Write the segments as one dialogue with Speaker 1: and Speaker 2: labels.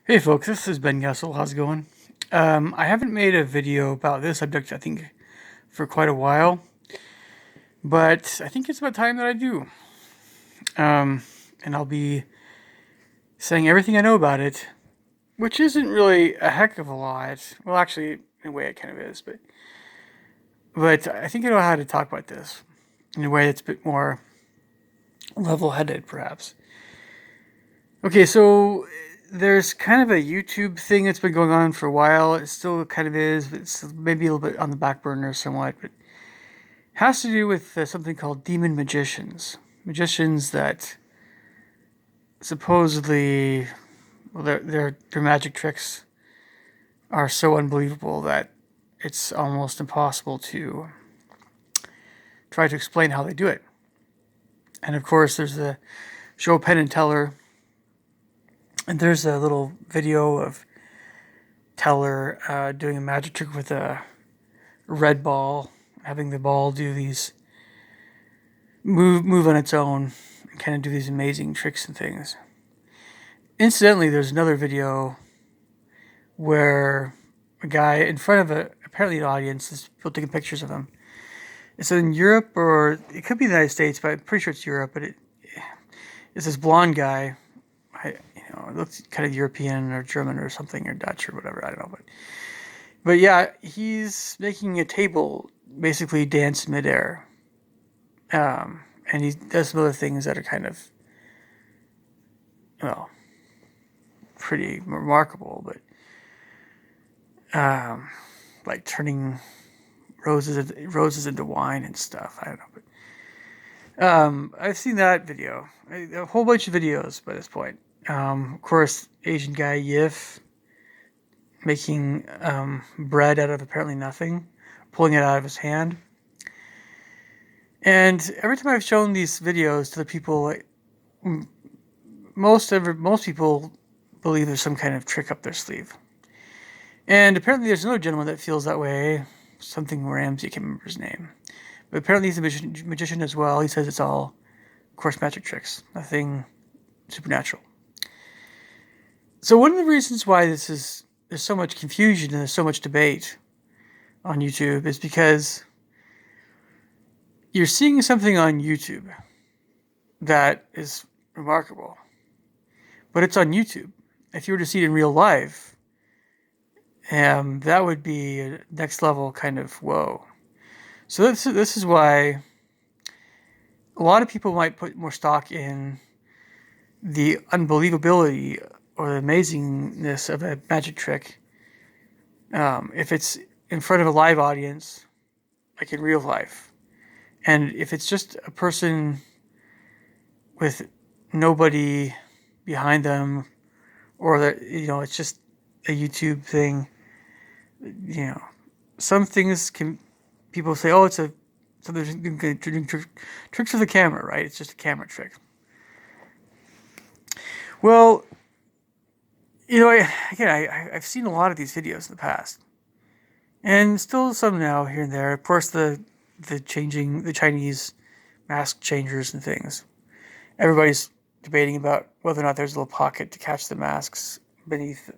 Speaker 1: Hey folks, this is Ben Gessel. How's it going? I haven't made a video about this subject, I think, for quite a while, but I think it's about time that I do. Um, and I'll be saying everything I know about it, which isn't really a heck of a lot. Well, actually, in a way, it kind of is, but I think I know how to talk about this in a way that's a bit more level-headed, perhaps. Okay, so there's kind of a YouTube thing that's been going on for a while. It still kind of is, but it's maybe a little bit on the back burner somewhat. But has to do with something called demon magicians. Magicians that supposedly, well, their magic tricks are so unbelievable that it's almost impossible to try to explain how they do it. And of course, there's the show Penn and Teller, and there's a little video of Teller doing a magic trick with a red ball, having the ball do these move on its own, and kind of do these amazing tricks and things. Incidentally, there's another video where a guy in front of apparently an audience is people taking pictures of him. It's in Europe or it could be the United States, but I'm pretty sure it's Europe. But it's this blonde guy. It looks kind of European or German or something or Dutch or whatever. I don't know, but yeah, he's making a table basically dance in midair, and he does some other things that are kind of well pretty remarkable, but like turning roses into wine and stuff. I don't know, but I've seen that video, a whole bunch of videos by this point. Of course, Asian guy Yif making bread out of apparently nothing, pulling it out of his hand. And every time I've shown these videos to the people, like, most people believe there's some kind of trick up their sleeve. And apparently, there's another gentleman that feels that way. Something Ramsey, I can't remember his name. But apparently, he's a magician as well. He says it's all, of course, magic tricks, nothing supernatural. So one of the reasons why there's so much confusion and there's so much debate on YouTube is because you're seeing something on YouTube that is remarkable, but it's on YouTube. If you were to see it in real life, that would be a next level kind of whoa. So this is why a lot of people might put more stock in the unbelievability or the amazingness of a magic trick if it's in front of a live audience, like in real life. And if it's just a person with nobody behind them, or that it's just a YouTube thing, you know, some things can people say, oh, it's a so there's tricks with the camera, right? It's just a camera trick. Well, I've seen a lot of these videos in the past, and still some now here and there. Of course, the Chinese mask changers and things. Everybody's debating about whether or not there's a little pocket to catch the masks beneath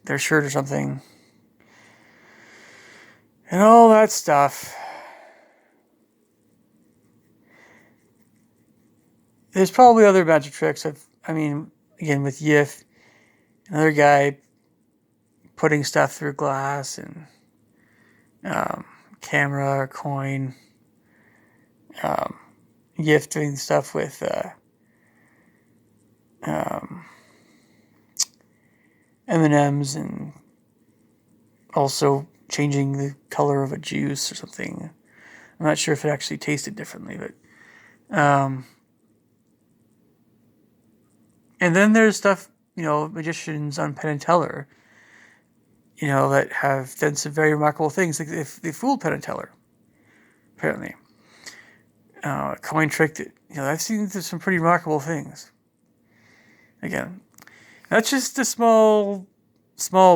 Speaker 1: their shirt or something, and all that stuff. There's probably other magic tricks. Again, with Yif, another guy putting stuff through glass and camera or coin. Yif doing stuff with um, M&Ms and also changing the color of a juice or something. I'm not sure if it actually tasted differently, but and then there's stuff, magicians on Penn and Teller, that have done some very remarkable things. Like they fooled Penn and Teller, apparently. A coin trick that, I've seen some pretty remarkable things. Again, that's just a small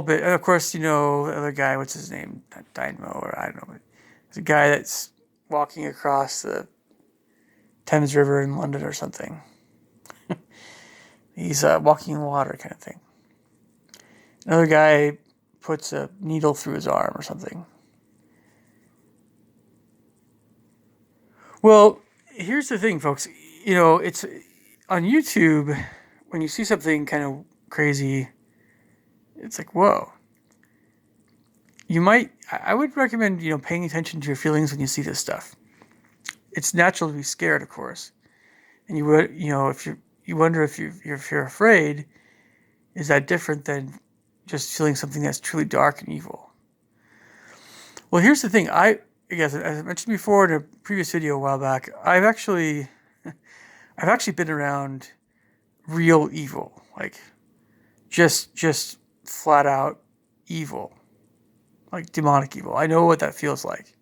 Speaker 1: bit. And of course, the other guy, what's his name? Not Dynamo, or I don't know. It's a guy that's walking across the Thames River in London or something. He's walking in water kind of thing. Another guy puts a needle through his arm or something. Well, here's the thing, folks. It's on YouTube when you see something kind of crazy. It's like, whoa. I would recommend, paying attention to your feelings when you see this stuff. It's natural to be scared, of course, and you wonder if you're afraid. Is that different than just feeling something that's truly dark and evil? Well, here's the thing. I guess, as I mentioned before in a previous video a while back, I've actually been around real evil, like just flat out evil, like demonic evil. I know what that feels like.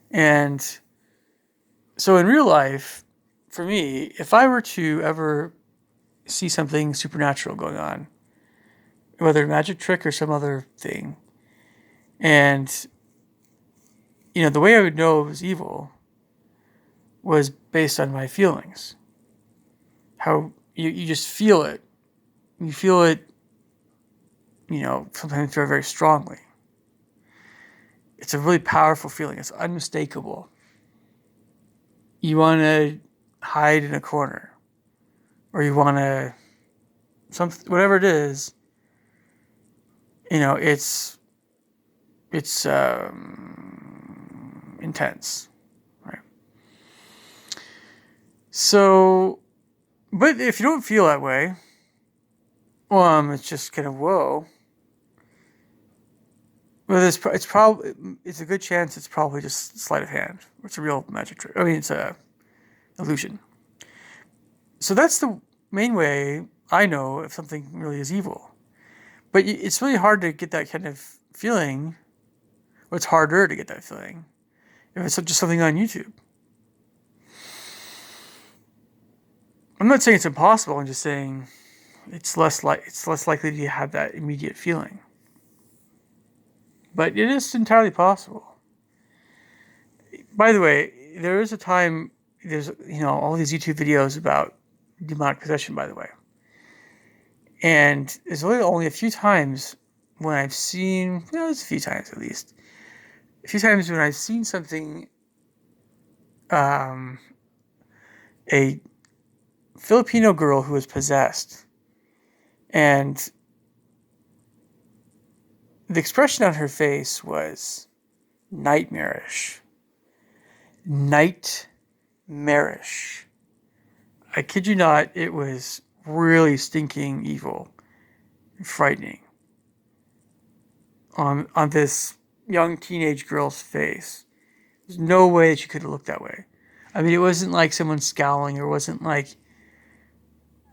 Speaker 1: And so in real life, for me, if I were to ever see something supernatural going on, whether a magic trick or some other thing, and the way I would know it was evil was based on my feelings. How you just feel it. You feel it, sometimes very, very strongly. It's a really powerful feeling. It's unmistakable. You want to hide in a corner, or you want to whatever it is. It's intense, right? So, but if you don't feel that way, it's just kind of whoa. Well, it's a good chance it's probably just sleight of hand. It's a real magic trick. I mean, it's a illusion. So that's the main way I know if something really is evil. But it's really hard to get that kind of feeling. Or it's harder to get that feeling if it's just something on YouTube. I'm not saying it's impossible. I'm just saying it's less likely to have that immediate feeling. But it is entirely possible. By the way, there is a time, there's, all these YouTube videos about demonic possession, by the way. And there's really only a few times when I've seen, it's a few times at least, a few times when I've seen something, a Filipino girl who was possessed. And the expression on her face was nightmarish. Nightmarish. I kid you not, it was really stinking evil and frightening on this young teenage girl's face. There's no way that she could have looked that way. I mean, it wasn't like someone scowling, or it wasn't like,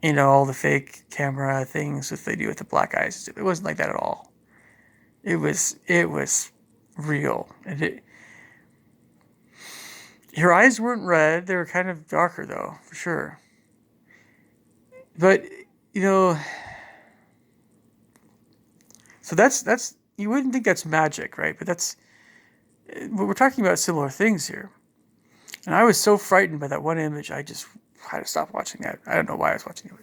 Speaker 1: all the fake camera things that they do with the black eyes. It wasn't like that at all. It was real. And her eyes weren't red. They were kind of darker, though, for sure. But, so that's you wouldn't think that's magic, right? But we're talking about similar things here. And I was so frightened by that one image, I just had to stop watching that. I don't know why I was watching it.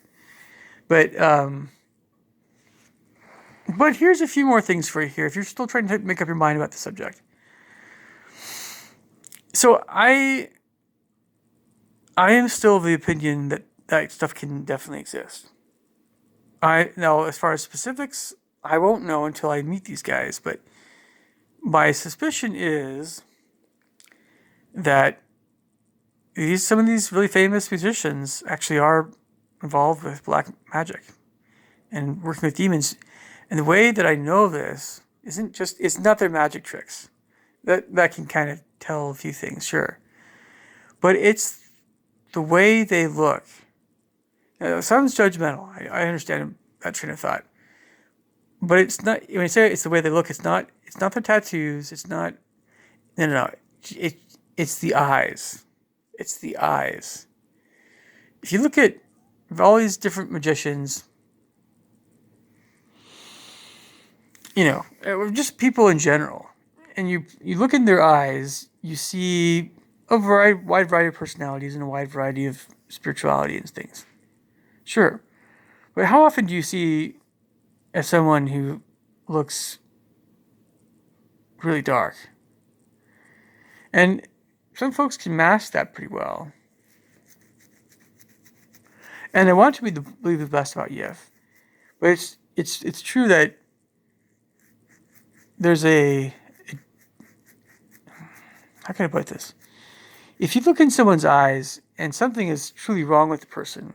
Speaker 1: But here's a few more things for you here if you're still trying to make up your mind about the subject. So I am still of the opinion that stuff can definitely exist. Now, as far as specifics, I won't know until I meet these guys, but my suspicion is that some of these really famous musicians actually are involved with black magic and working with demons. And the way that I know this it's not their magic tricks. That can kind of tell a few things, sure. But it's the way they look. Now, it sounds judgmental. I understand that train of thought. But it's not, when I say it's the way they look, it's not the tattoos. It's not, no. It's the eyes. It's the eyes. If you look at all these different magicians, just people in general, and you look in their eyes, you see a wide variety of personalities and a wide variety of spirituality and things. Sure. But how often do you see as someone who looks really dark. And some folks can mask that pretty well. And they want to believe the best about Yif. But it's true that there's how can I put this? If you look in someone's eyes and something is truly wrong with the person,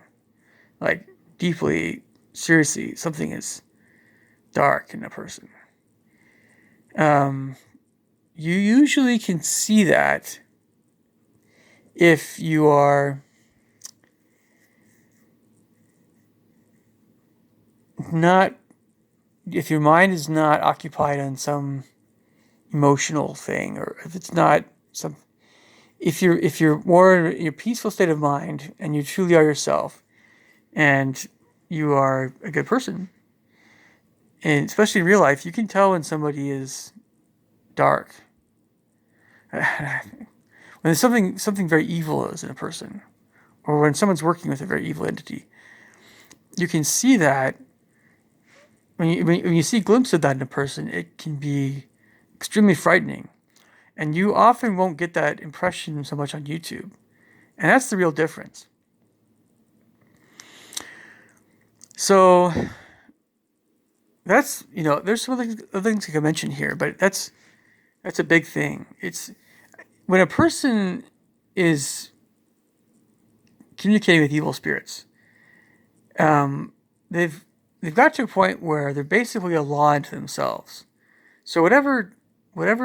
Speaker 1: like deeply, seriously, something is dark in a person, you usually can see that if you are not, if your mind is not occupied on some emotional thing, or if it's not some, if you're more in a peaceful state of mind and you truly are yourself and you are a good person, and especially in real life, you can tell when somebody is dark. When there's something very evil is in a person, or when someone's working with a very evil entity, you can see that. When you see a glimpse of that in a person, it can be extremely frightening. And you often won't get that impression so much on YouTube. And that's the real difference. So that's, there's some other things I can mention here, but that's a big thing. It's when a person is communicating with evil spirits, they've got to a point where they're basically a law unto themselves. So whatever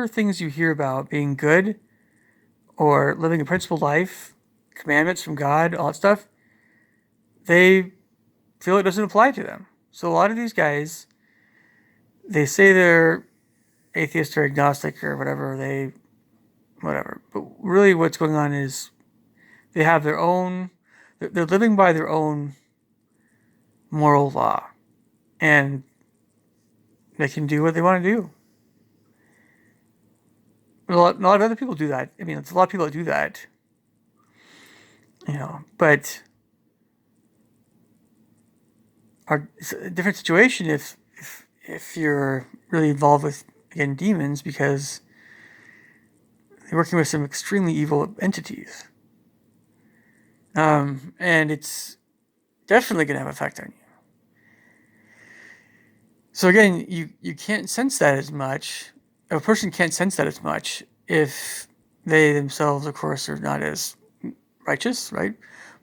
Speaker 1: things you hear about being good or living a principled life, commandments from God, all that stuff, they feel it doesn't apply to them. So a lot of these guys, they say they're atheist or agnostic or whatever. But really what's going on is they have their own, they're living by their own moral law. And they can do what they want to do. A lot of other people do that. I mean, there's a lot of people that do that. But it's a different situation if you're really involved with, again, demons, because you're working with some extremely evil entities. And it's definitely going to have an effect on you. So again, you can't sense that as much. A person can't sense that as much if they themselves, of course, are not as righteous, right?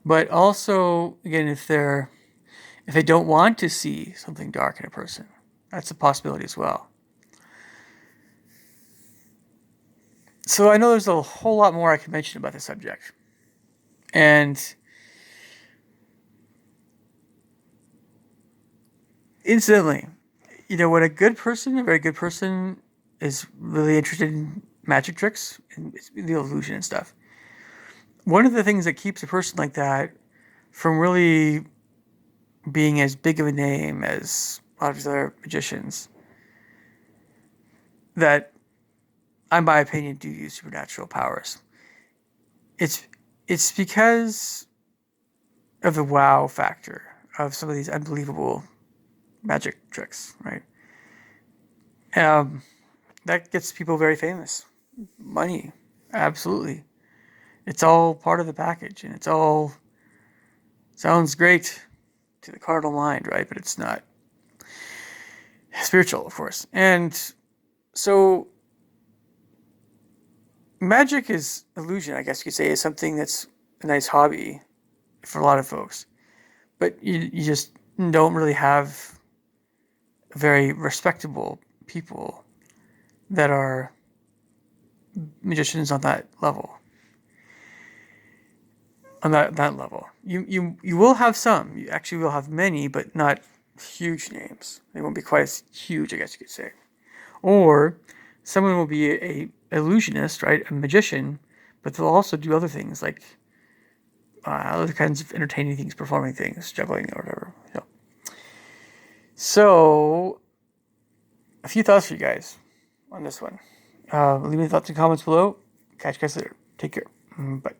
Speaker 1: But also, again, if they don't want to see something dark in a person, that's a possibility as well. So I know there's a whole lot more I can mention about this subject. And incidentally, when a very good person is really interested in magic tricks and the illusion and stuff, one of the things that keeps a person like that from really being as big of a name as a lot of these other magicians that, in my opinion, do use supernatural powers, it's because of the wow factor of some of these unbelievable magic tricks, right? That gets people very famous. Money, absolutely. It's all part of the package, and it's all sounds great to the carnal mind, right? But it's not spiritual, of course. And so magic is illusion, I guess you could say, is something that's a nice hobby for a lot of folks. But you just don't really have very respectable people that are magicians on that level. On that level. You will have some. You actually will have many, but not huge names. They won't be quite as huge, I guess you could say. Or someone will be a illusionist, right? A magician, but they'll also do other things like other kinds of entertaining things, performing things, juggling or whatever. So a few thoughts for you guys on this one. Leave me thoughts and comments below. Catch you guys later. Take care. Bye.